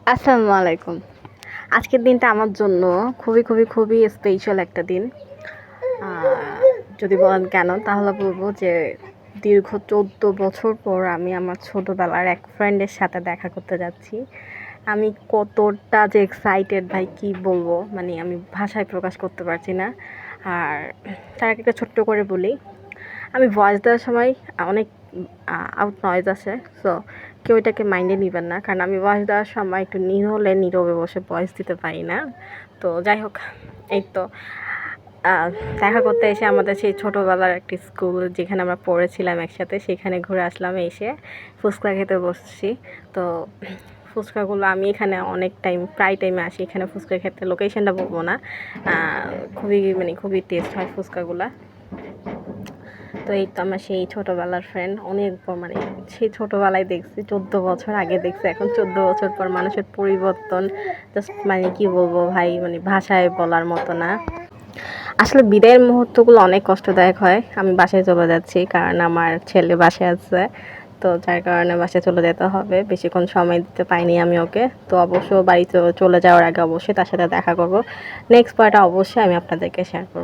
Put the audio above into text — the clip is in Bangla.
আসসালামু আলাইকুম। আজকের দিনটা আমার জন্য খুবই স্পেশাল একটা দিন। আ যদি বলেন কেন? তাহলে বলব যে দীর্ঘ ১৪ বছর পর আমি আমার ছোটবেলার এক ফ্রেন্ডের সাথে দেখা করতে যাচ্ছি। আমি কতটা যে এক্সাইটেড ভাই কি বলবো? মানে আমি ভাষায় প্রকাশ করতে পারছি না। আর তার আগে একটা ছোট্ট করে বলি, আমি ভয়েস দেওয়ার সময় অনেক আউট নয়েজ আসে। সো কেউ এটাকে মাইন্ডে নিবেন না। কারণ আমি ভয়েস দেওয়ার সময় একটু নীরবে বসে ভয়েস দিতে পারি না। তো যাই হোক, এই তো আ দেখা করতে এসে আমাদের সেই ছোটবেলার একটি স্কুল যেখানে আমরা পড়েছিলাম একসাথে, সেখানে ঘুরে আসলাম। এসে ফুচকা খেতে বসছি। তো ফুচকাগুলো আমি এখানে অনেক প্রায় টাইমে আসি এখানে ফুচকা খেতে। লোকেশনটা বলব না। আ খুবই টেস্ট হয় ফুচকাগুলা। তো এই তো আমার সেই ছোটবেলার ফ্রেন্ড অনেক মানে সেই ছোটবেলায় দেখছি ১৪ বছর আগে দেখছি, এখন ১৪ বছর পর মানুষের পরিবর্তন জাস্ট মানে কি বলবো ভাই, মানে ভাষায় বলার মতো না। আসলে বিদায়ের মুহূর্তগুলো অনেক কষ্টদায়ক হয়। আমি বাসায় চলে যাচ্ছি কারণ আমার ছেলে বাসায় আছে। তো যার কারণে বাসায় চলে যেতে হবে। বেশিক্ষণ সময় দিতে পাইনি আমি ওকে। তো অবশ্য বাড়িতে চলে যাওয়ার আগে অবশ্যই তার সাথে দেখা করব। নেক্সট পার্টটা অবশ্যই আমি আপনাদেরকে শেয়ার করব।